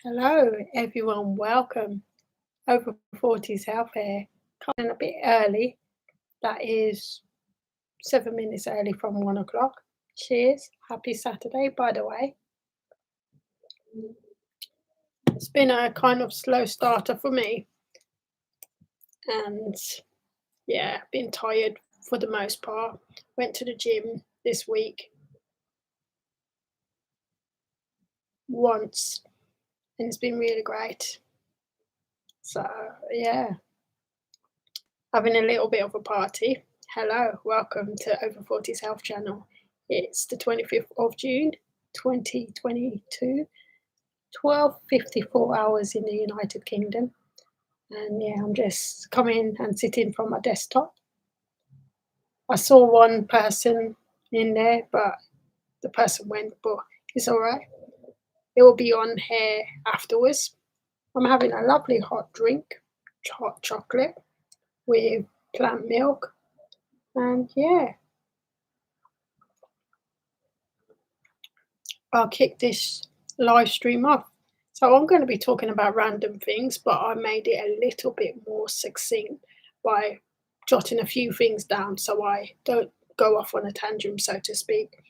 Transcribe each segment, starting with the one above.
Hello, everyone. Welcome. Over 40s Health here. Coming a bit early. That is 7 minutes early from 1 o'clock. Cheers. Happy Saturday, by the way. It's been a kind of slow starter for me. And yeah, been tired for the most part. Went to the gym this week once, and it's been really great. So yeah, having a little bit of a party. Hello, welcome to Over 40s Health Channel. It's the 25th of June, 2022, 12:54 hours in the United Kingdom. And yeah, I'm just coming and sitting from my desktop. I saw one person in there, but the person went, but it's all right. It will be on here afterwards. I'm having a lovely hot drink, hot chocolate with plant milk. And yeah, I'll kick this live stream off. So I'm going to be talking about random things, but I made it a little bit more succinct by jotting a few things down so I don't go off on a tangent, so to speak.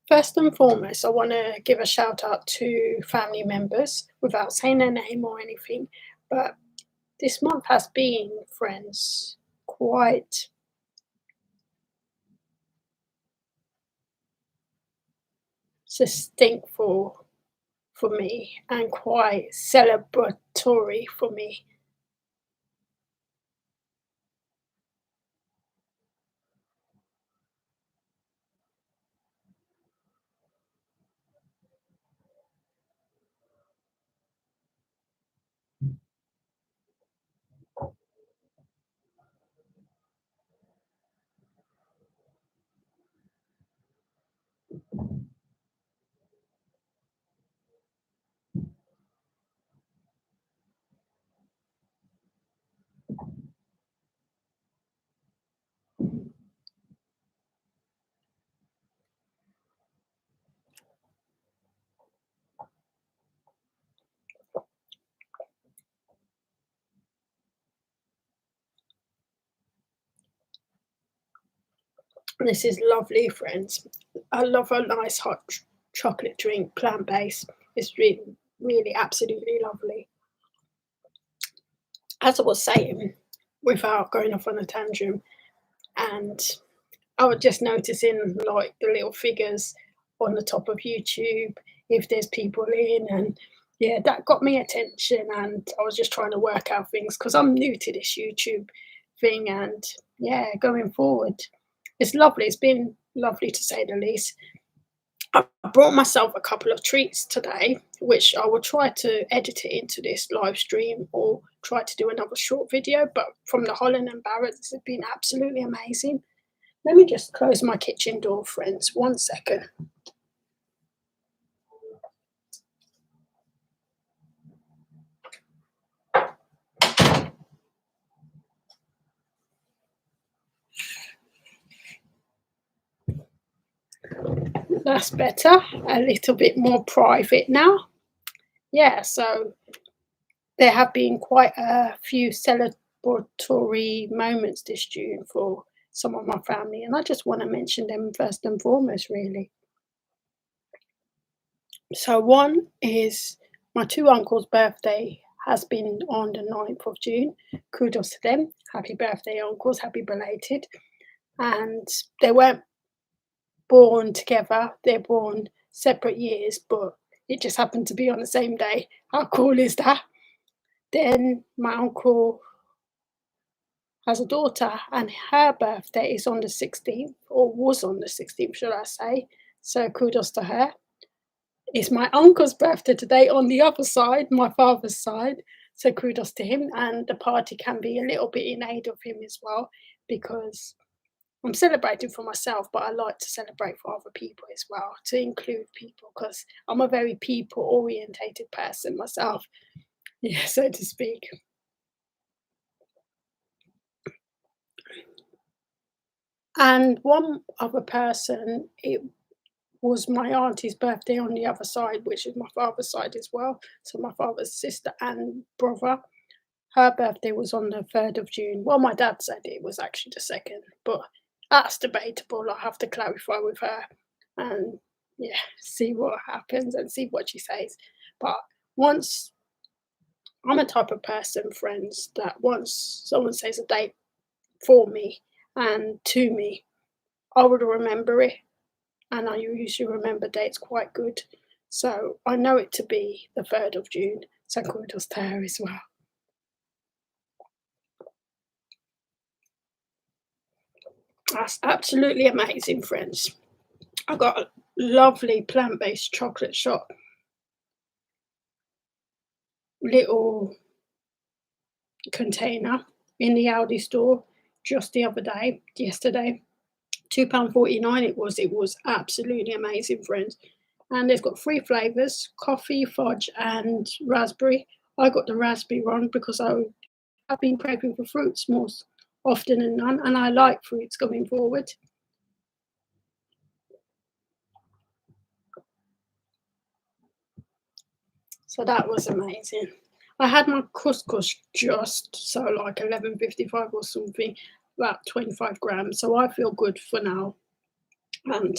First and foremost, I want to give a shout out to family members without saying their name or anything. But this month has been, friends, quite succinctful for me and quite celebratory for me. This is lovely, friends. I love a nice hot chocolate drink, plant based. It's really, really absolutely lovely. As I was saying, without going off on a tangent, and I was just noticing like the little figures on the top of YouTube, if there's people in, and yeah, that got me attention. And I was just trying to work out things because I'm new to this YouTube thing, and yeah, going forward, it's lovely. It's been lovely to say the least. I brought myself a couple of treats today, which I will try to edit it into this live stream or try to do another short video. But from the Holland and Barrett, this has been absolutely amazing. Let me just close my kitchen door, friends. 1 second. That's better. A little bit more private now. Yeah, so there have been quite a few celebratory moments this June for some of my family, and I just want to mention them first and foremost, really. So one is my two uncles' birthday has been on the 9th of June. Kudos to them. Happy birthday, uncles. Happy belated. And they weren't born together. They're born separate years, but it just happened to be on the same day. How cool is that? Then my uncle has a daughter, and her birthday is on the 16th, or was on the 16th, should I say. So kudos to her. It's my uncle's birthday today on the other side, my father's side. So kudos to him. And the party can be a little bit in aid of him as well, because I'm celebrating for myself, but I like to celebrate for other people as well, to include people, because I'm a very people orientated person myself, yeah, so to speak. And one other person, was my auntie's birthday on the other side, which is my father's side as well. So my father's sister and brother. Her birthday was on the 3rd of June. Well, my dad said it was actually the 2nd, but that's debatable. I have to clarify with her and, yeah, see what happens and see what she says. But once I'm a type of person, friends, that once someone says a date for me and to me, I would remember it, and I usually remember dates quite good. So I know it to be the 3rd of June. So kudos to her as well. That's absolutely amazing, friends. I got a lovely plant-based chocolate shop little container in the Aldi store just the other day, yesterday. £2.49 it was. It was absolutely amazing, friends. And it's got three flavours: coffee, fudge, and raspberry. I got the raspberry one because I've been craving for fruits more often than none, and I like fruits going forward. So that was amazing. I had my couscous just so like 11.55 or something, about 25 grams. So I feel good for now. And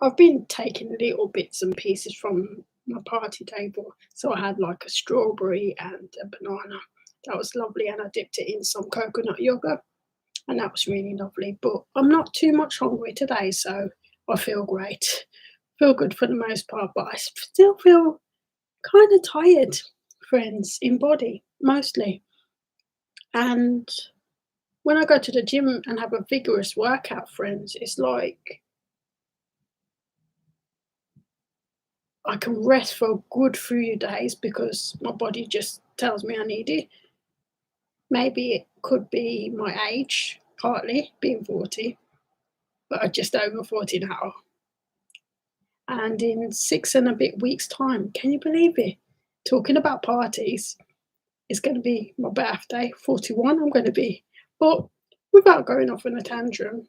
I've been taking little bits and pieces from my party table. So I had like a strawberry and a banana. That was lovely. And I dipped it in some coconut yogurt. And that was really lovely. But I'm not too much hungry today. So I feel great. Feel good for the most part. But I still feel kind of tired, friends, in body mostly. And when I go to the gym and have a vigorous workout, friends, it's like I can rest for a good few days because my body just tells me I need it. Maybe it could be my age, partly being 40, but I'm just over 40 now. And in 6 and a bit weeks' time, can you believe it? Talking about parties, it's going to be my birthday, 41 I'm going to be. But without going off in a tantrum,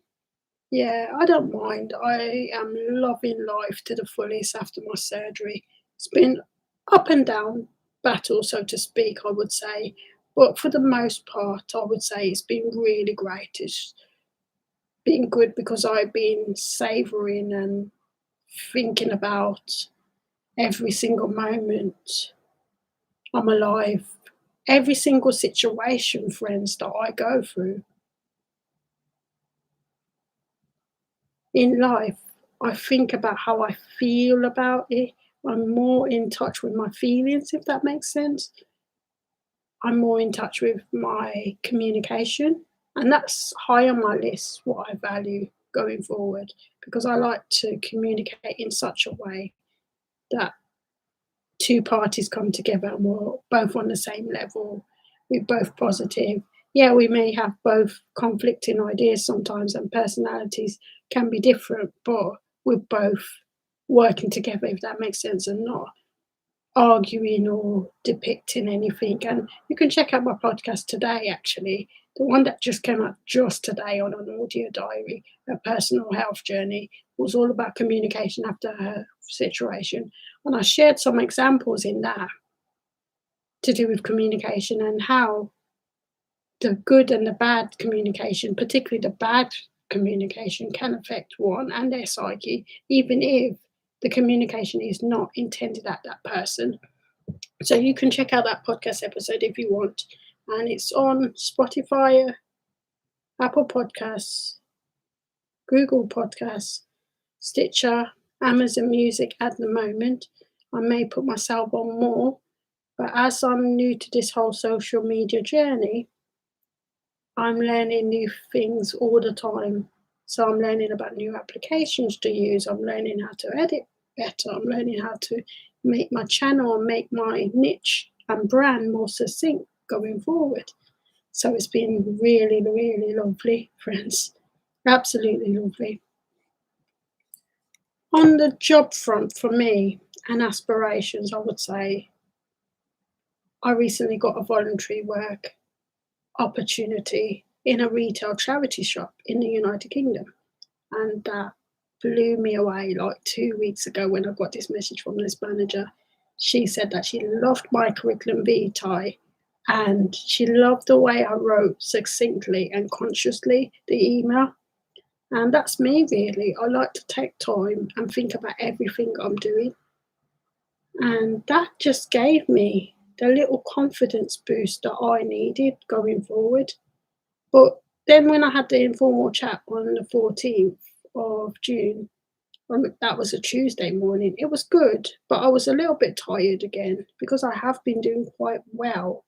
yeah, I don't mind. I am loving life to the fullest after my surgery. It's been up and down battle, so to speak, I would say. But for the most part, I would say it's been really great. It's been good because I've been savouring and thinking about every single moment I'm alive, every single situation, friends, that I go through in life. I think about how I feel about it. I'm more in touch with my feelings, if that makes sense. I'm more in touch with my communication, and that's high on my list, what I value going forward, because I like to communicate in such a way that two parties come together and we're both on the same level. We're both positive. Yeah, we may have both conflicting ideas sometimes, and personalities can be different, but we're both working together, if that makes sense, and not arguing or depicting anything. And you can check out my podcast today, actually, the one that just came out just today on an audio diary, a personal health journey, was all about communication after her situation. And I shared some examples in that to do with communication and how the good and the bad communication, particularly the bad communication, can affect one and their psyche, even if the communication is not intended at that person. So you can check out that podcast episode if you want. And it's on Spotify, Apple Podcasts, Google Podcasts, Stitcher, Amazon Music at the moment. I may put myself on more, but as I'm new to this whole social media journey, I'm learning new things all the time. So I'm learning about new applications to use. I'm learning how to edit better. I'm learning how to make my channel and make my niche and brand more succinct going forward. So it's been really, really lovely, friends. Absolutely lovely. On the job front for me and aspirations, I would say I recently got a voluntary work opportunity in a retail charity shop in the United Kingdom. And that blew me away like 2 weeks ago when I got this message from this manager. She said that she loved my curriculum vitae and she loved the way I wrote succinctly and consciously the email. And that's me really. I like to take time and think about everything I'm doing. And that just gave me the little confidence boost that I needed going forward. But then when I had the informal chat on the 14th of June, that was a Tuesday morning, it was good, but I was a little bit tired again because I have been doing quite well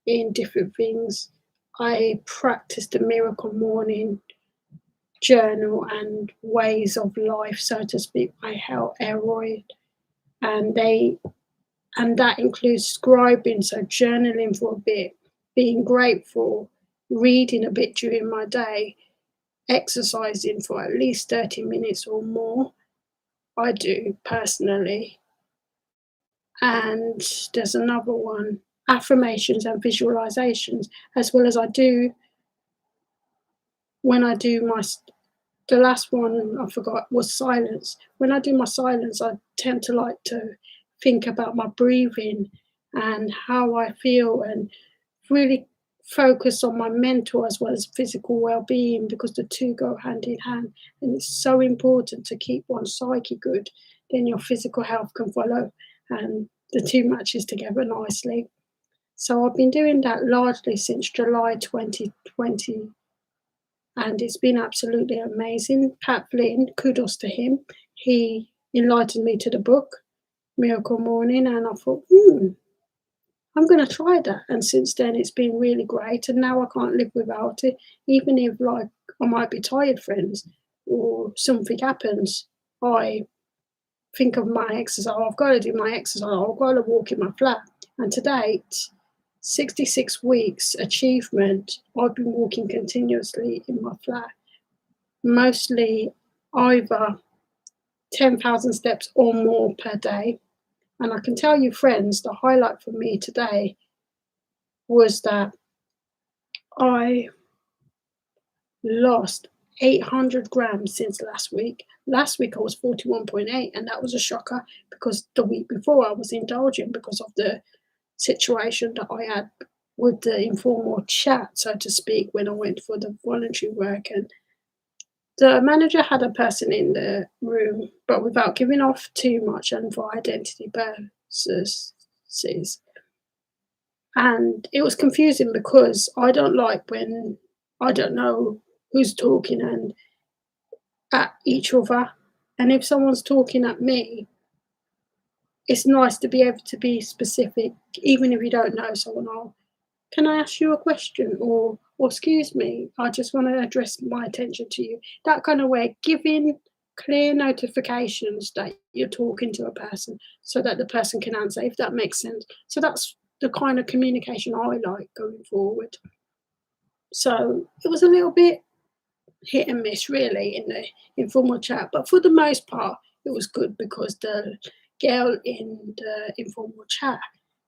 in different things. I practiced the miracle morning journal and ways of life, so to speak, by Hal Elroy, and they and that includes scribing, so journaling for a bit, being grateful, reading a bit during my day, exercising for at least 30 minutes or more. I do personally. And there's another one, affirmations and visualizations, as well as I do when I do my the last one I forgot was silence. When I do my silence, I tend to like to think about my breathing and how I feel and really focus on my mental as well as physical well-being because the two go hand in hand. And it's so important to keep one's psyche good, then your physical health can follow and the two matches together nicely. So I've been doing that largely since July 2020 and it's been absolutely amazing. Pat Flynn, kudos to him. He enlightened me to the book, Miracle Morning, and I thought, I'm going to try that. And since then, it's been really great. And now I can't live without it, even if, like, I might be tired, friends, or something happens. I think of my exercise. Oh, I've got to do my exercise. I've got to walk in my flat. And to date, 66 weeks achievement, I've been walking continuously in my flat, mostly either 10,000 steps or more per day. And I can tell you, friends, the highlight for me today was that I lost 800 grams since last week. Last week I was 41.8, and that was a shocker because the week before I was indulging because of the situation that I had with the informal chat, so to speak, when I went for the voluntary work. And the manager had a person in the room, but without giving off too much and for identity purposes. And it was confusing because I don't like when I don't know who's talking and at each other. And if someone's talking at me, it's nice to be able to be specific, even if you don't know someone. Oh, can I ask you a question? Or excuse me, I just want to address my attention to you. That kind of way, giving clear notifications that you're talking to a person so that the person can answer, if that makes sense. So that's the kind of communication I like going forward. So it was a little bit hit and miss really in the informal chat, but for the most part, it was good because the girl in the informal chat,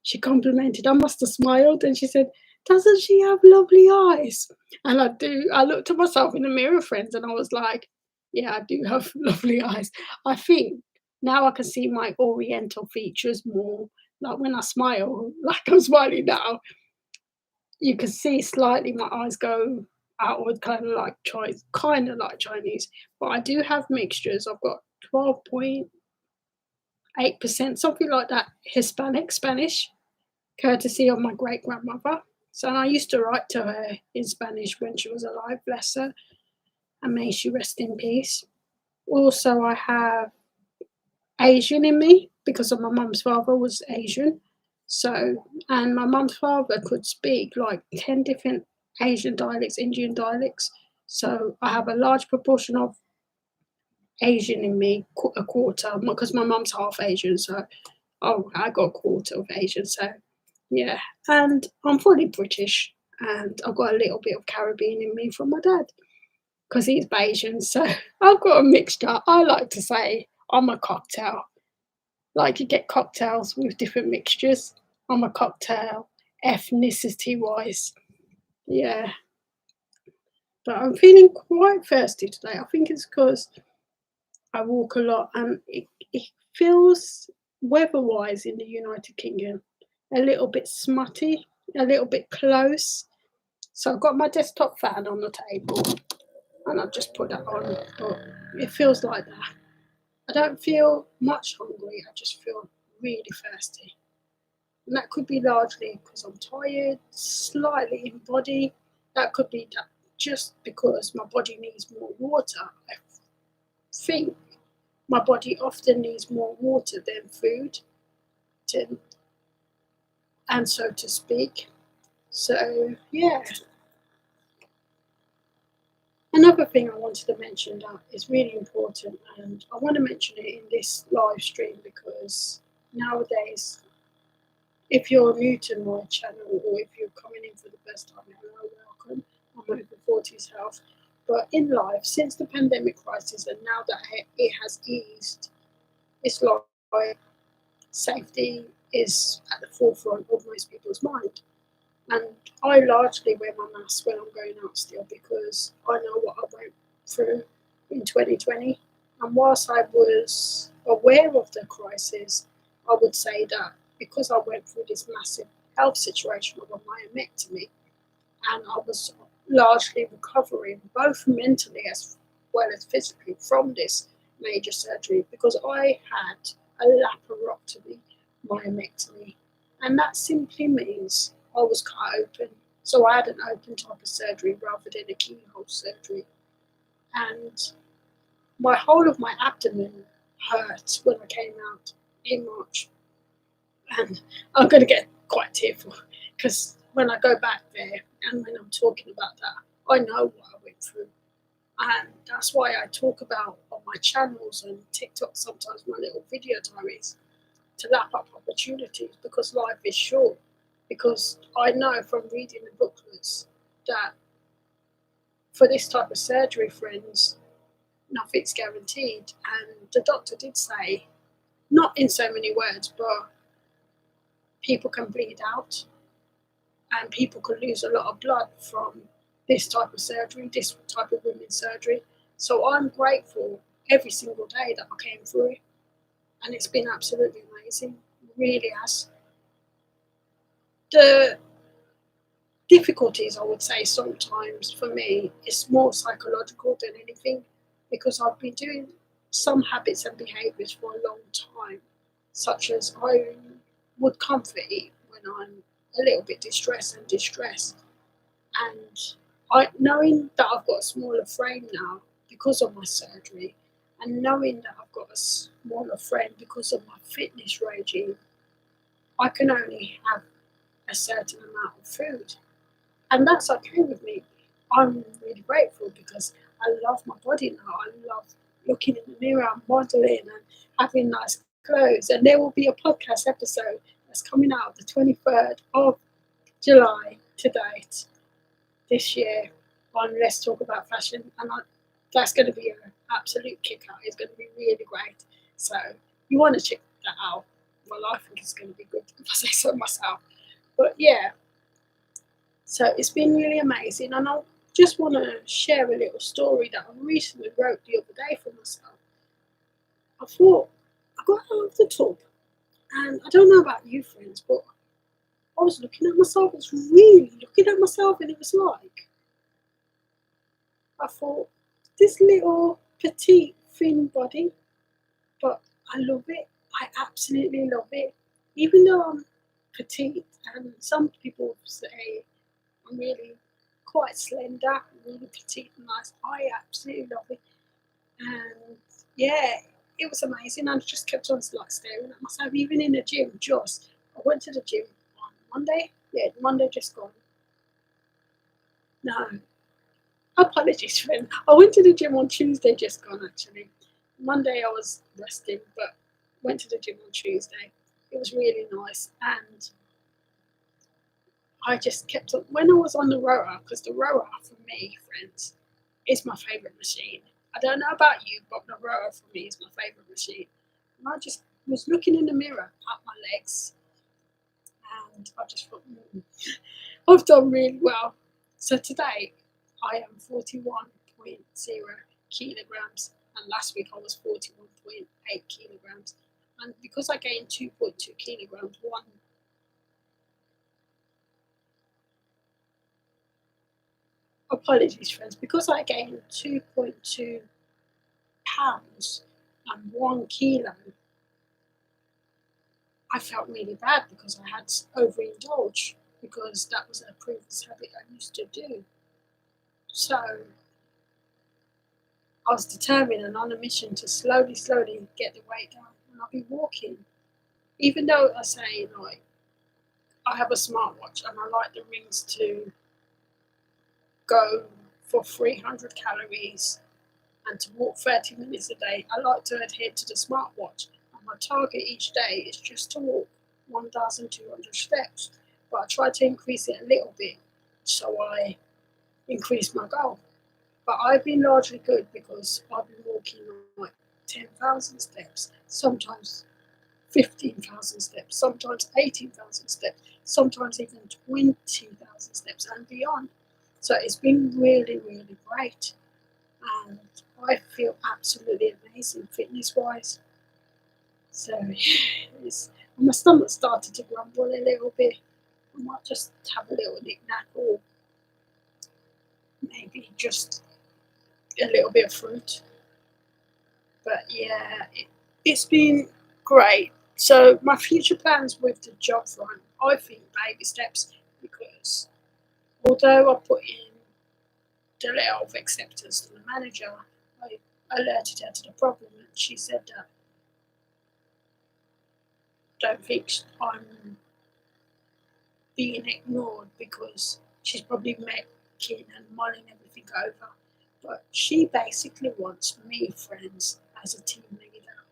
she complimented. I must have smiled, and she said, "Doesn't she have lovely eyes?" And I do. I looked at myself in the mirror, friends, and I was like, "Yeah, I do have lovely eyes." I think now I can see my Oriental features more. Like when I smile, like I'm smiling now, you can see slightly my eyes go outward, kind of like Chinese. But I do have mixtures. I've got 12.8%, something like that, Hispanic Spanish, courtesy of my great grandmother. So I used to write to her in Spanish when she was alive, bless her, and may she rest in peace. Also, I have Asian in me because of my mum's father was Asian. So, and my mum's father could speak like 10 different Asian dialects, Indian dialects. So I have a large proportion of Asian in me, a quarter, because my mum's half Asian. So, oh, I got a quarter of Asian. So, yeah. And I'm fully British and I've got a little bit of Caribbean in me from my dad because he's Bayesian. So I've got a mixture. I like to say I'm a cocktail. Like you get cocktails with different mixtures. I'm a cocktail, ethnicity wise. Yeah. But I'm feeling quite thirsty today. I think it's because I walk a lot, and it feels weather-wise in the United Kingdom a little bit smutty, a little bit close. So I've got my desktop fan on the table, and I've just put that on. But it feels like that. I don't feel much hungry. I just feel really thirsty, and that could be largely because I'm tired, slightly in body. That could be that just because my body needs more water. I think my body often needs more water than food, to, and so to speak. So yeah, another thing I wanted to mention that is really important, and I want to mention it in this live stream because nowadays, if you're new to my channel or if you're coming in for the first time, hello, welcome. I'm over 40s health. But in life, since the pandemic crisis and now that it has eased, it's like safety is at the forefront of most people's mind. And I largely wear my mask when I'm going out still because I know what I went through in 2020. And whilst I was aware of the crisis, I would say that because I went through this massive health situation of a myomectomy and I was largely recovering both mentally as well as physically from this major surgery because I had a laparotomy myomectomy, and that simply means I was cut open. So I had an open type of surgery rather than a keyhole surgery, and my whole of my abdomen hurt when I came out in March, and I'm going to get quite tearful because when I go back there and when I'm talking about that, I know what I went through. And that's why I talk about on my channels and TikTok sometimes my little video diaries to lap up opportunities because life is short. Because I know from reading the booklets that for this type of surgery, friends, nothing's guaranteed. And the doctor did say, not in so many words, but people can bleed out and people can lose a lot of blood from this type of surgery, this type of women's surgery. So I'm grateful every single day that I came through, and it's been absolutely amazing. It really has. The difficulties, I would say, sometimes for me is more psychological than anything because I've been doing some habits and behaviours for a long time, such as I would comfort eat when I'm a little bit distressed. And knowing that I've got a smaller frame now because of my surgery, and knowing that I've got a smaller frame because of my fitness regime, I can only have a certain amount of food. And that's okay with me. I'm really grateful because I love my body now. I love looking in the mirror and modeling and having nice clothes. And there will be a podcast episode that's coming out the 23rd of July to date this year on Let's Talk About Fashion. And that's going to be an absolute kick out. It's going to be really great. So you want to check that out. Well, I think it's going to be good if I say so myself. But yeah, so it's been really amazing, and I just want to share a little story that I recently wrote the other day for myself. I thought I got out of the tub, and I don't know about you, friends, but I was looking at myself. I was really looking at myself, and it was like I thought this little petite thin body, but I love it. I absolutely love it, even though I'm petite, and some people say I'm really quite slender, really petite and nice. I absolutely love it. And yeah, it was amazing. I just kept on like staring at myself, even in the gym. Just I went to the gym on Monday. Yeah, Monday just gone. No, apologies, friend. I went to the gym on Tuesday, just gone actually. Monday I was resting, but went to the gym on Tuesday. It was really nice, and I just kept on when I was on the rower, because the rower for me, friends, is my favourite machine. I don't know about you, but the rower for me is my favourite machine. And I just was looking in the mirror at my legs, and I just thought, I've done really well. So today I am 41.0 kilograms. and last week I was 41.8 kilograms. And because I gained 2.2 kilograms, one apologies, friends, because I gained 2.2 pounds and 1 kilo, I felt really bad because I had overindulged because that was a previous habit I used to do. So I was determined and on a mission to slowly get the weight down, and I'll be walking. Even though I say like I have a smartwatch and I like the rings to go for 300 calories and to walk 30 minutes a day, I like to adhere to the smartwatch. And my target each day is just to walk 1,200 steps. But I try to increase it a little bit so I increase my goal. But I've been largely good because I've been walking like 10,000 steps, sometimes 15,000 steps, sometimes 18,000 steps, sometimes even 20,000 steps and beyond. So it's been really great. And I feel absolutely amazing fitness wise. So my stomach started to grumble a little bit. I might just have a little knick-knack or maybe just a little bit of fruit. But yeah, it's been great. So my future plans with the job front, I think baby steps, because although I put in the letter of acceptance to the manager, I alerted her to the problem, and she said that don't think I'm being ignored because she's probably making and mulling everything over. But she basically wants me, friends, as a team leader.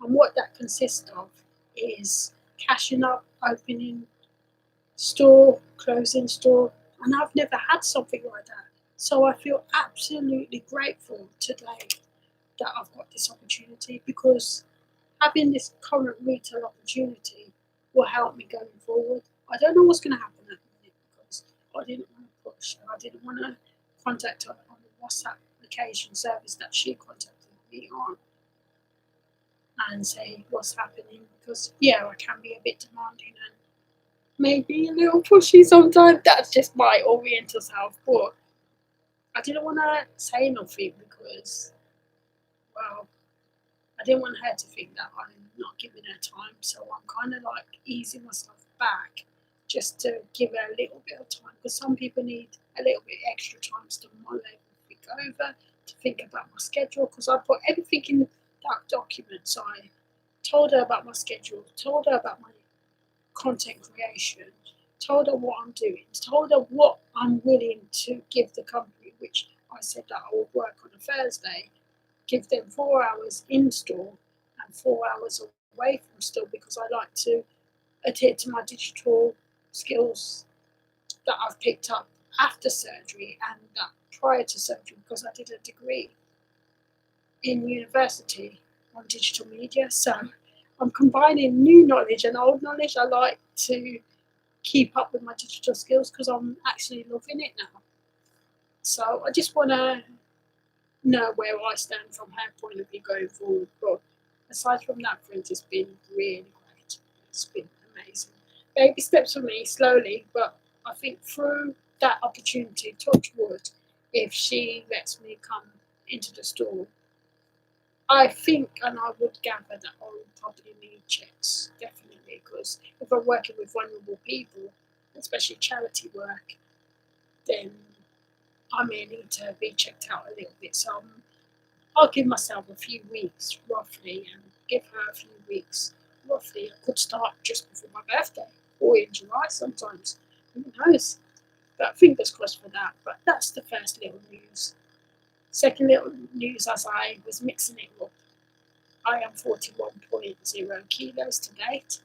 And what that consists of is cashing up, opening store, closing store, and I've never had something like that. So I feel absolutely grateful today that I've got this opportunity because having this current retail opportunity will help me going forward. I don't know what's going to happen at the minute because I didn't want to push her. I didn't want to contact her on the WhatsApp application service that she contacted me on and say what's happening because, yeah, I can be a bit demanding and maybe a little pushy sometimes. That's just my oriental self. But I didn't want to say nothing because, well, I didn't want her to think that I'm not giving her time, so I'm kind of like easing myself back just to give her a little bit of time because some people need a little bit extra time to mull everything over, to think about my schedule because I put everything in that document. So I told her about my schedule, told her about my content creation, told her what I'm doing, told her what I'm willing to give the company, which I said that I would work on a Thursday, give them 4 hours in store and 4 hours away from store because I like to adhere to my digital skills that I've picked up after surgery and that prior to surgery because I did a degree in university on digital media. So I'm combining new knowledge and old knowledge. I like to keep up with my digital skills because I'm actually loving it now. So I just want to know where I stand from her point of view going forward. But aside from that, friends, it's been really great. It's been amazing. Baby steps for me, slowly, but I think through that opportunity, touch wood, if she lets me come into the store, I think and I would gather that I would probably need checks, definitely, because if I'm working with vulnerable people, especially charity work, then I may need to be checked out a little bit. So I'll give myself a few weeks roughly and give her a few weeks roughly. I could start just before my birthday or in July sometimes. Who knows? But fingers crossed for that. But that's the first little news. Second little news as I was mixing it up, I am 41.0 kilos to date.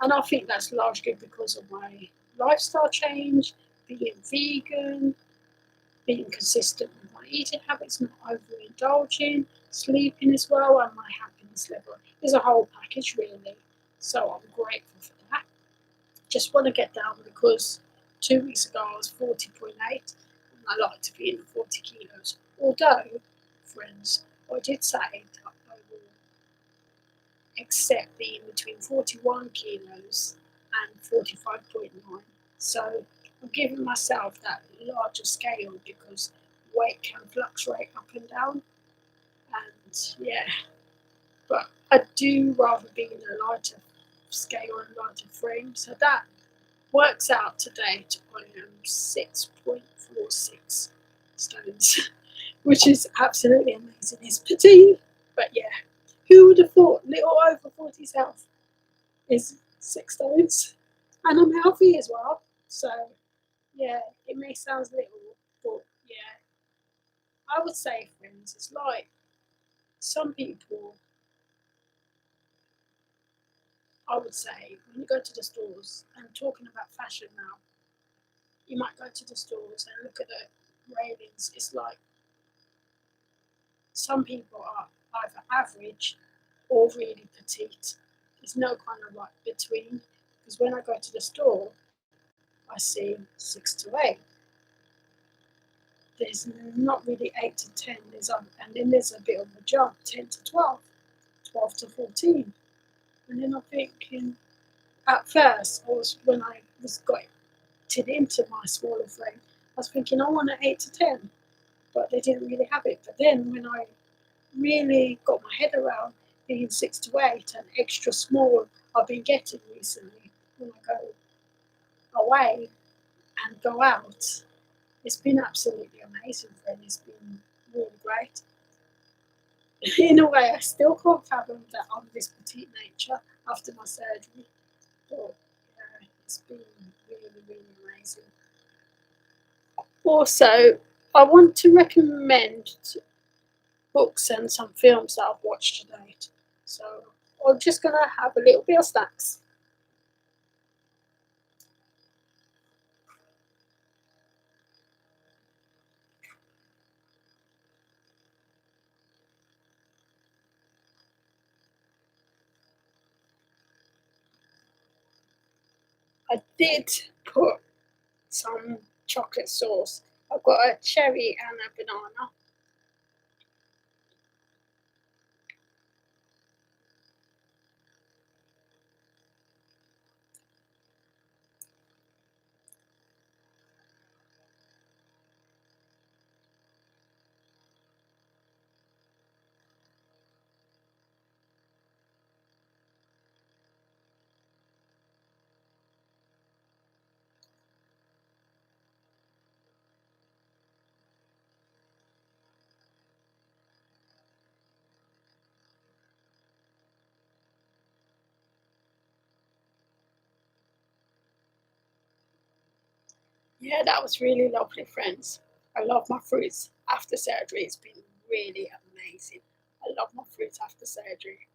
And I think that's largely because of my lifestyle change, being vegan, being consistent with my eating habits, not overindulging, sleeping as well, and my happiness level is a whole package really. So I'm grateful for that. Just want to get down because 2 weeks ago I was 40.8 and I like to be in the 40 kilos. Although, friends, I did say that I will accept being between 41 kilos and 45.9. So I'm giving myself that larger scale because weight can fluctuate up and down. And yeah, but I do rather be in a lighter scale and lighter frame. So that works out today to I am 6.46 stones, which is absolutely amazing. It's petite, but yeah, who would have thought little over 40 self is 6 stones? And I'm healthy as well. So yeah, it may sound little, but yeah, I would say, friends, it's like some people, I would say, when you go to the stores, and talking about fashion now, you might go to the stores and look at the railings. It's like some people are either average or really petite. There's no kind of like between. Because when I go to the store, I see 6 to 8. There's not really 8 to 10. And then there's a bit of a jump, 10 to 12, 12 to 14. And then I'm thinking, at first, when I was got into my smaller frame, I was thinking I want an 8 to 10, but they didn't really have it. But then when I really got my head around being 6 to 8 and extra small I've been getting recently when I go away and go out. It's been absolutely amazing, friend. It's been really great. In a way, I still can't fathom that I'm this petite nature after my surgery, but yeah, it's been really, really amazing. Also, I want to recommend books and some films that I've watched today. So I'm just gonna have a little bit of snacks. I did put some chocolate sauce. I've got a cherry and a banana. Yeah, that was really lovely, friends. I love my fruits after surgery. It's been really amazing. I love my fruits after surgery.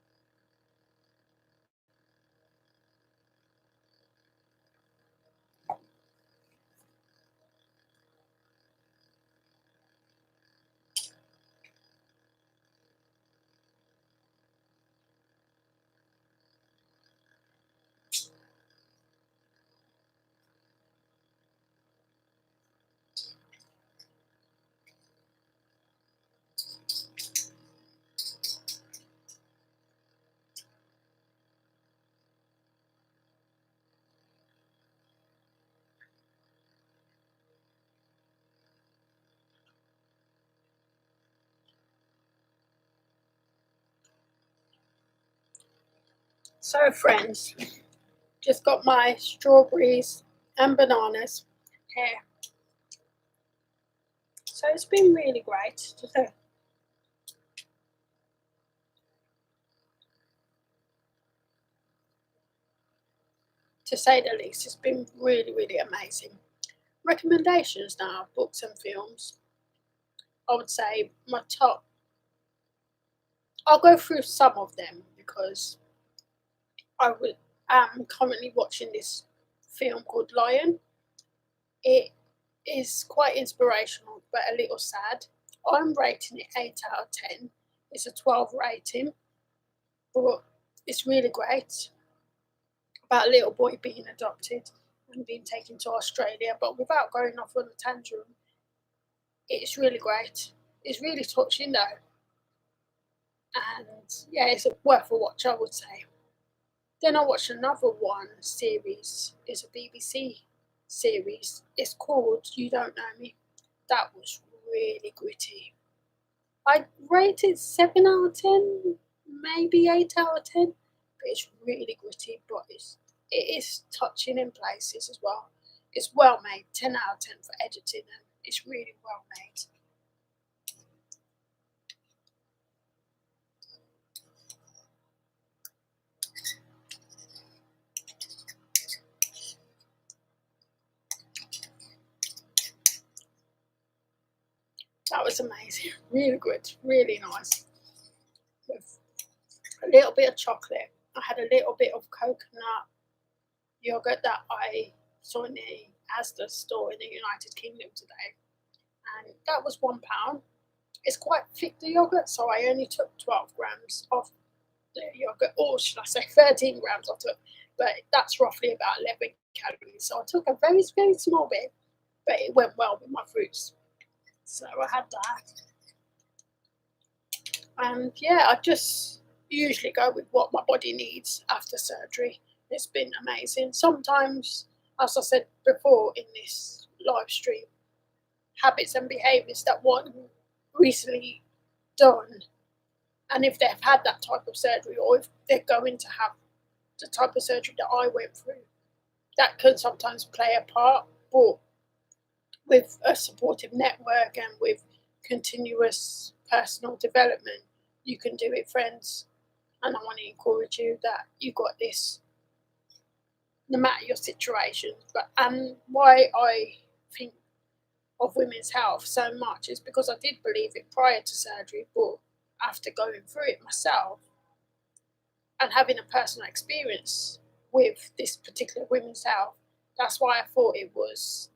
So, friends, just got my strawberries and bananas here. So it's been really great to say the least. It's been really, really amazing. Recommendations now, books and films. I would say my top. I'll go through some of them because am currently watching this film called Lion. It is quite inspirational but a little sad. I'm rating it 8 out of 10. It's a 12 rating, but it's really great about a little boy being adopted and being taken to Australia, but without going off on a tantrum. It's really great. It's really touching though. and yeah, it's worth a watch, I would say. Then I watched another one series. It's a BBC series. It's called You Don't Know Me. That was really gritty. I rated 7 out of 10, maybe 8 out of 10, but it's really gritty. But it is touching in places as well. It's well made. 10 out of 10 for editing, and it's really well made. That was amazing. Really good. Really nice. With a little bit of chocolate. I had a little bit of coconut yogurt that I saw in the Asda store in the United Kingdom today, and that was £1. It's quite thick, the yogurt, so I only took 12 grams of the yogurt, or should I say 13 grams I took, but that's roughly about 11 calories. So I took a very, very small bit, but it went well with my fruits. So I had that. And yeah, I just usually go with what my body needs after surgery. It's been amazing. Sometimes, as I said before in this live stream, habits and behaviours that one recently done, and if they've had that type of surgery, or if they're going to have the type of surgery that I went through, that can sometimes play a part. But with a supportive network and with continuous personal development, you can do it, friends. And I want to encourage you that you got this, no matter your situation. But and why I think of women's health so much is because I did believe it prior to surgery, but after going through it myself and having a personal experience with this particular women's health, that's why I thought it was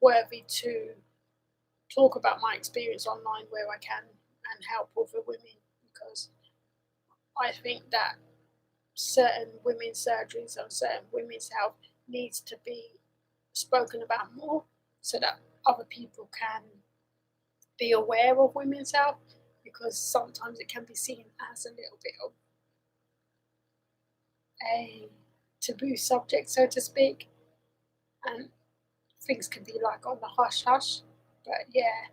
worthy to talk about my experience online where I can and help other women, because I think that certain women's surgeries and certain women's health needs to be spoken about more so that other people can be aware of women's health, because sometimes it can be seen as a little bit of a taboo subject, so to speak, and things can be like on the hush hush. But yeah,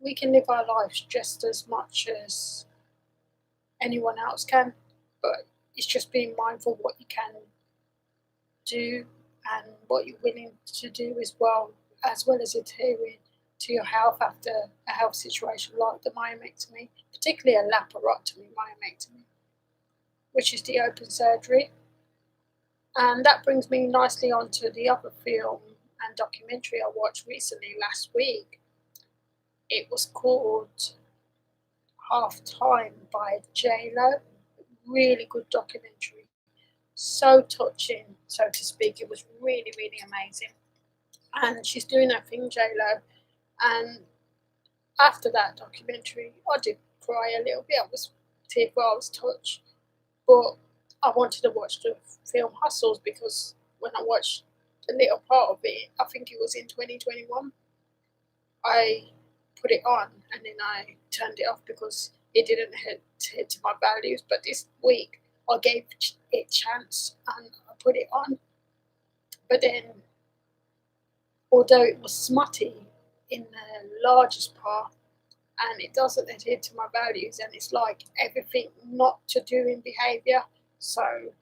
we can live our lives just as much as anyone else can, but it's just being mindful what you can do and what you're willing to do as well as adhering to your health after a health situation like the myomectomy, particularly a laparotomy myomectomy, which is the open surgery. And that brings me nicely onto the other film and documentary I watched recently last week. It was called Half Time by J-Lo. Really good documentary. So touching, so to speak. It was really, really amazing. And she's doing her thing, J-Lo. And after that documentary, I did cry a little bit. I was tearful, I was touched. But I wanted to watch the film Hustles, because when I watched a little part of it, I think it was in 2021, I put it on and then I turned it off because it didn't hit to my values. But this week I gave it a chance and I put it on. But then, although it was smutty in the largest part and it doesn't adhere to my values, and it's like everything not to do in behaviour. So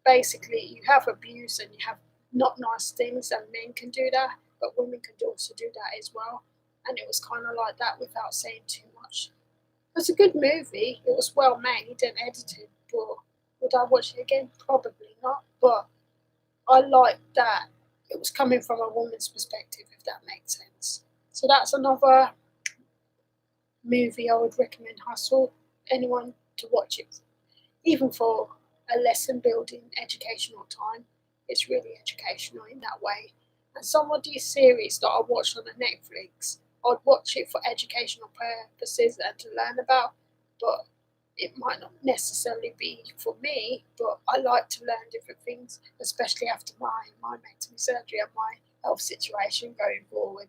basically, you have abuse and you have not nice things, and men can do that, but women can also do that as well. And it was kind of like that without saying too much. It's a good movie. It was well made and edited, but would I watch it again? Probably not. But I like that it was coming from a woman's perspective, if that makes sense. So that's another movie I would recommend, Hustle. Anyone to watch it, even for a lesson building educational time. It's really educational in that way. And some of these series that I watched on the Netflix, I'd watch it for educational purposes and to learn about, but it might not necessarily be for me. But I like to learn different things, especially after my myomectomy surgery and my health situation going forward.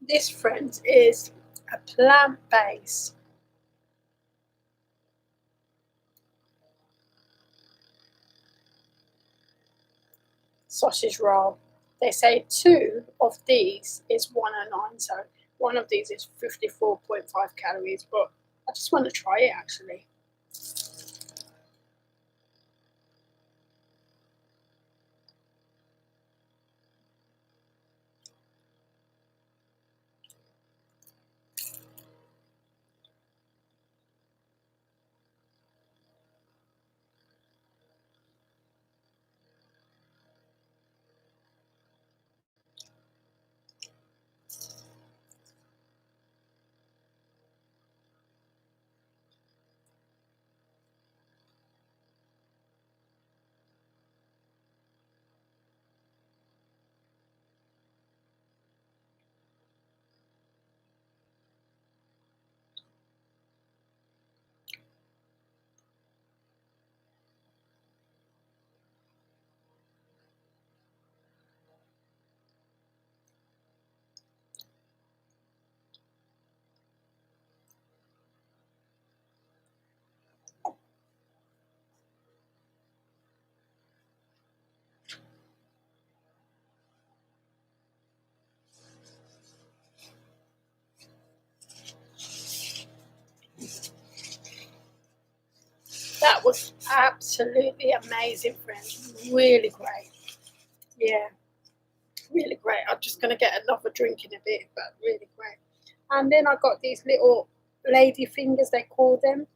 This, friends, is a plant-based sausage roll. They say two of these is 109, so one of these is 54.5 calories, but I just want to try it actually. That was absolutely amazing, friends. Really great. Yeah, really great. I'm just going to get another drink in a bit, but really great. And then I got these little lady fingers, they call them.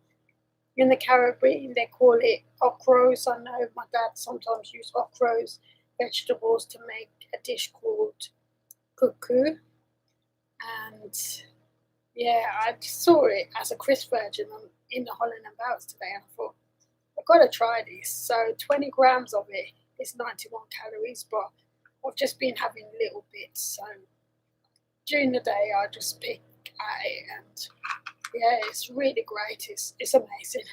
In the Caribbean, they call it okros. I know my dad sometimes used okros vegetables to make a dish called cuckoo. And yeah, I saw it as a crisp version in the Holland and Barrett's today, and I thought, I've got to try this. So 20 grams of it is 91 calories, but I've just been having little bits. So during the day, I just pick at it, and yeah, it's really great. It's amazing.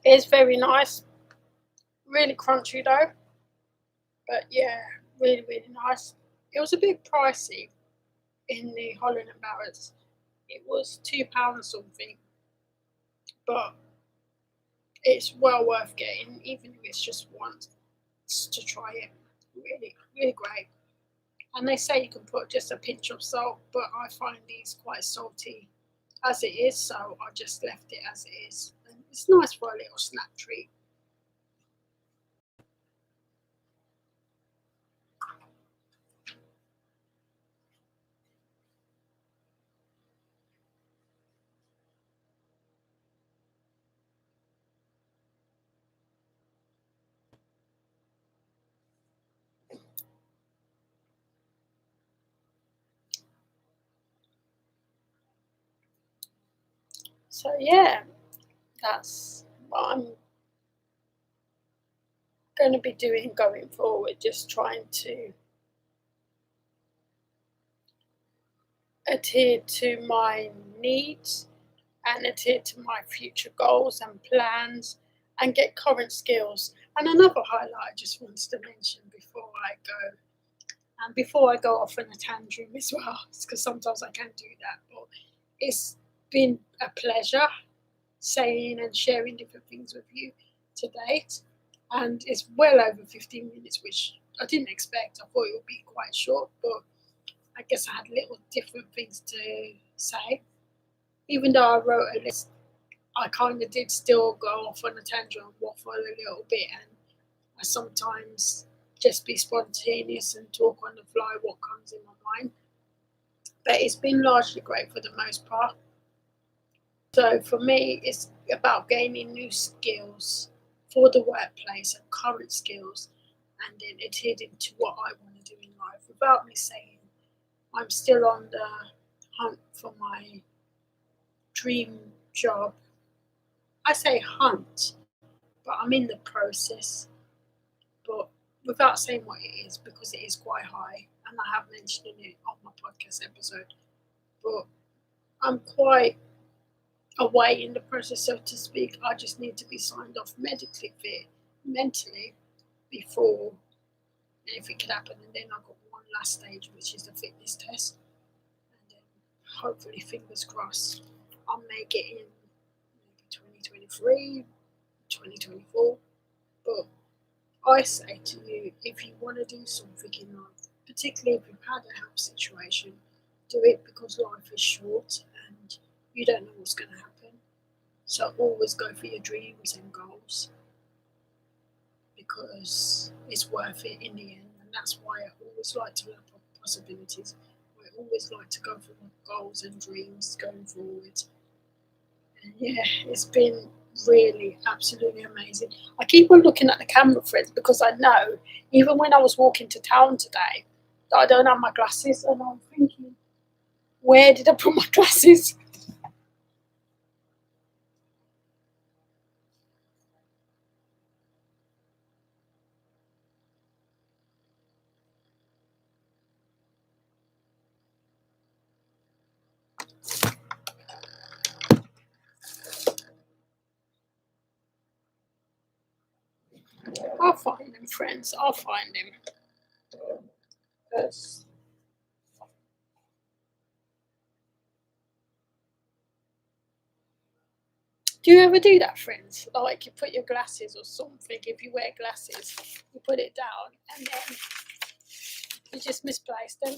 It's very nice, really crunchy though, but yeah, really, really nice. It was a bit pricey in the Holland and Barrett's. It was £2 something, but it's well worth getting, even if it's just once to try it. Really, really great. And they say you can put just a pinch of salt, but I find these quite salty as it is, so I just left it as it is. And it's nice for a little snack treat. So yeah, that's what I'm going to be doing going forward, just trying to adhere to my needs and adhere to my future goals and plans and get current skills. And another highlight I just wanted to mention before I go, and before I go off on a tantrum as well, because sometimes I can do that, but it's been a pleasure saying and sharing different things with you to date. And it's well over 15 minutes, which I didn't expect. I thought it would be quite short, but I guess I had little different things to say. Even though I wrote a list, I kind of did still go off on a tangent and waffle a little bit, and I sometimes just be spontaneous and talk on the fly what comes in my mind. But it's been largely great for the most part. So for me, it's about gaining new skills for the workplace and current skills, and then adhering to what I want to do in life without me saying I'm still on the hunt for my dream job. I say hunt, but I'm in the process, but without saying what it is because it is quite high, and I have mentioned it on my podcast episode. But I'm quite away in the process, so to speak. I just need to be signed off medically fit, mentally, before anything could happen. And then I've got one last stage, which is the fitness test. And then hopefully, fingers crossed, I'll make it in maybe 2023, 2024. But I say to you, if you want to do something in life, particularly if you've had a health situation, do it because life is short and you don't know what's going to happen. So always go for your dreams and goals because it's worth it in the end. And that's why I always like to look at possibilities. I always like to go for my goals and dreams going forward. And yeah, it's been really absolutely amazing. I keep on looking at the camera friends because I know even when I was walking to town today that I don't have my glasses, and I'm thinking, where did I put my glasses? I'll find them, friends. I'll find them. 'Cause do you ever do that, friends? Like you put your glasses or something, if you wear glasses, you put it down and then you just misplace them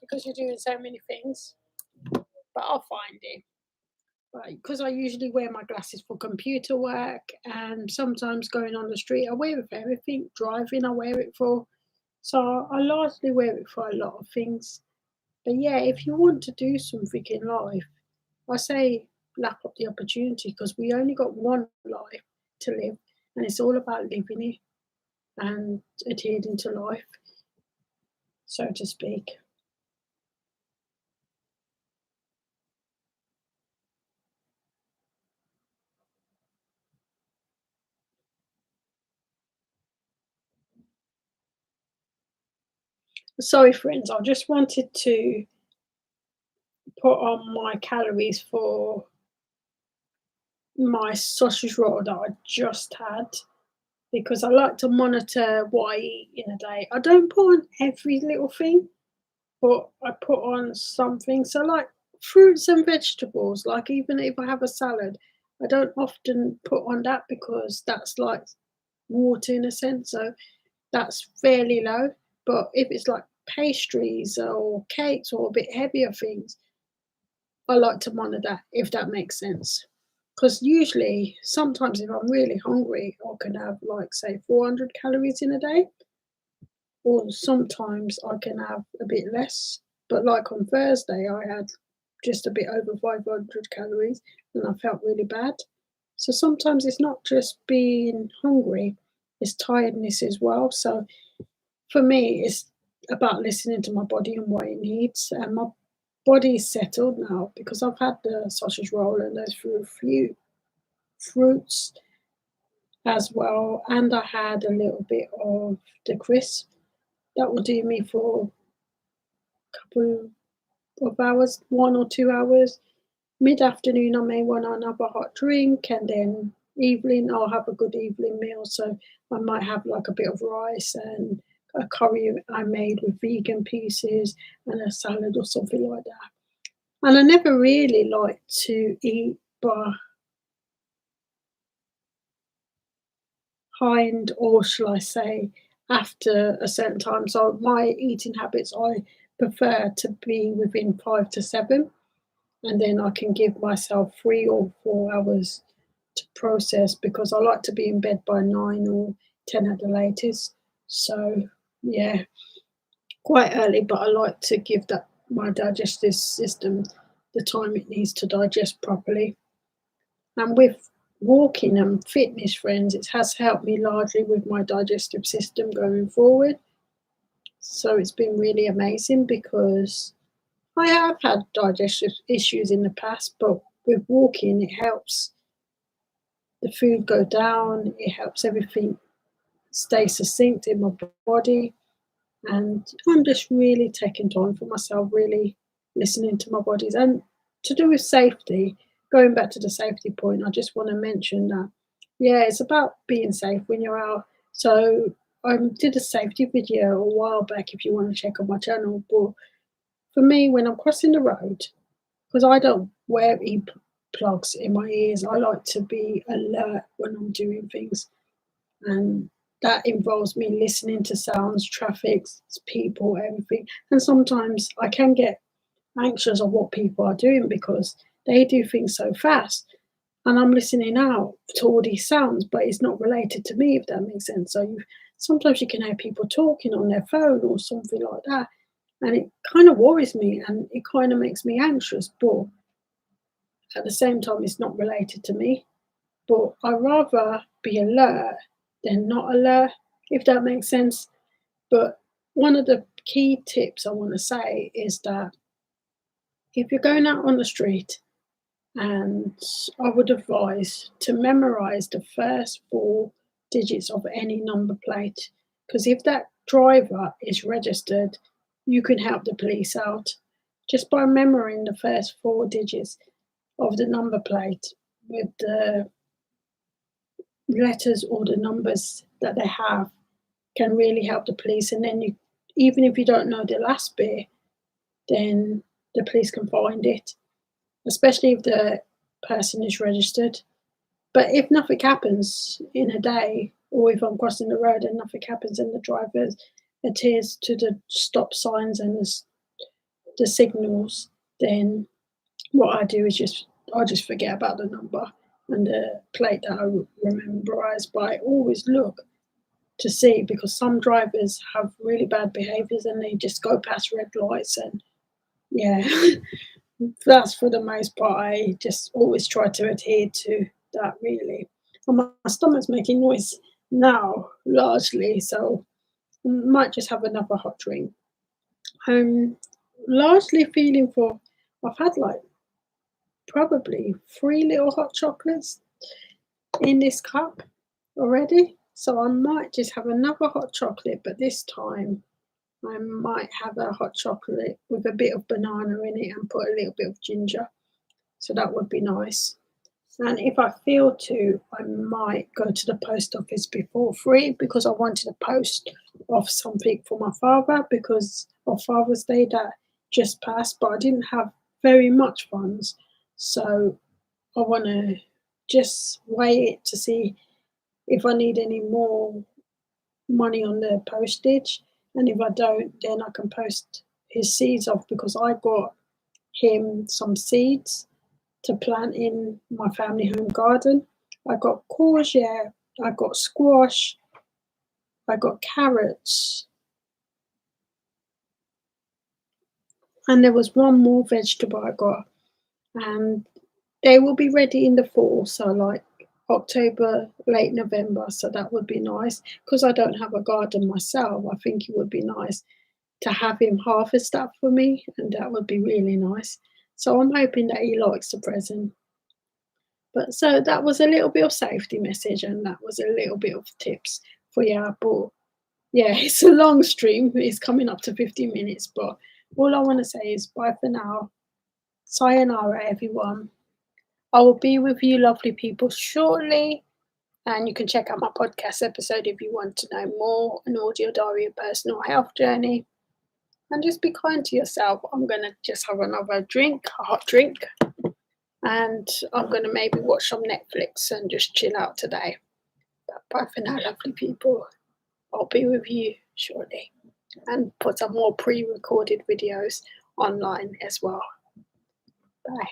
because you're doing so many things. But I'll find it. Because I usually wear my glasses for computer work and sometimes going on the street, I wear it for everything. Driving, I wear it for. So I largely wear it for a lot of things. But yeah, if you want to do something in life, I say lap up the opportunity because we only got one life to live, and it's all about living it and adhering to life, so to speak. Sorry, friends, I just wanted to put on my calories for my sausage roll that I just had because I like to monitor what I eat in a day. I don't put on every little thing, but I put on something. So, like fruits and vegetables, like even if I have a salad, I don't often put on that because that's like water in a sense. So, that's fairly low. But if it's like pastries or cakes or a bit heavier things, I like to monitor that if that makes sense. Because usually, sometimes if I'm really hungry, I can have like say 400 calories in a day, or sometimes I can have a bit less. But like on Thursday, I had just a bit over 500 calories and I felt really bad. So sometimes it's not just being hungry, it's tiredness as well. So for me, it's about listening to my body and what it needs. And my body is settled now because I've had the sausage roll and those few fruits as well. And I had a little bit of the crisp. That will do me for a couple of hours, 1 or 2 hours. Mid afternoon, I may want another hot drink, and then evening, I'll have a good evening meal. So I might have like a bit of rice and a curry I made with vegan pieces and a salad or something like that. And I never really like to eat behind, or shall I say, after a certain time. So my eating habits, I prefer to be within 5 to 7, and then I can give myself 3 or 4 hours to process, because I like to be in bed by 9 or 10 at the latest. So yeah, quite early, but I like to give that my digestive system the time it needs to digest properly. And with walking and fitness, friends, it has helped me largely with my digestive system going forward. So it's been really amazing, because I have had digestive issues in the past, but with walking, it helps the food go down, it helps everything stay succinct in my body. And I'm just really taking time for myself, really listening to my bodies. And to do with safety, going back to the safety point, I just want to mention that, yeah, it's about being safe when you're out. So I did a safety video a while back, if you want to check on my channel. But for me, when I'm crossing the road, because I don't wear plugs in my ears, I like to be alert when I'm doing things. And that involves me listening to sounds, traffic, people, everything. And sometimes I can get anxious of what people are doing, because they do things so fast. And I'm listening out to all these sounds, but it's not related to me, if that makes sense. So sometimes you can hear people talking on their phone or something like that. And it kind of worries me, and it kind of makes me anxious. But at the same time, it's not related to me. But I rather be alert than not alert, if that makes sense. But one of the key tips I want to say is that if you're going out on the street, and I would advise to memorize the first 4 digits of any number plate, because if that driver is registered, you can help the police out just by memorizing the first 4 digits of the number plate with the letters or the numbers that they have, can really help the police. And then you, even if you don't know the last bit, then the police can find it, especially if the person is registered. But if nothing happens in a day, or if I'm crossing the road and nothing happens and the driver adheres to the stop signs and the signals, then what I do is I just forget about the number and the plate that I memorize. But I always look to see, because some drivers have really bad behaviors and they just go past red lights. And yeah, that's for the most part. I just always try to adhere to that, really. And my stomach's making noise now, largely, so I might just have another hot drink. I'm largely feeling for, I've had like probably 3 little hot chocolates in this cup already. So I might just have another hot chocolate, but this time I might have a hot chocolate with a bit of banana in it and put a little bit of ginger. So that would be nice. And if I feel to, I might go to the post office before 3, because I wanted to post off something for my father, because of Father's Day that just passed, but I didn't have very much funds. So I want to just weigh it to see if I need any more money on the postage. And if I don't, then I can post his seeds off, because I got him some seeds to plant in my family home garden. I got courgette, I got squash, I got carrots, and there was one more vegetable I got. And they will be ready in the fall, so like October, late November. So that would be nice, because I don't have a garden myself. I think it would be nice to have him harvest that for me, and that would be really nice. So I'm hoping that he likes the present. But so that was a little bit of safety message, and that was a little bit of tips for you. But yeah, it's a long stream. It's coming up to 15 minutes. But all I want to say is bye for now. Sayonara, everyone. I will be with you, lovely people, shortly. And you can check out my podcast episode if you want to know more, an audio diary of personal health journey. And just be kind to yourself. I'm going to just have another drink, a hot drink. And I'm going to maybe watch some Netflix and just chill out today. But bye for now, lovely people. I'll be with you shortly and put some more pre-recorded videos online as well. Bye.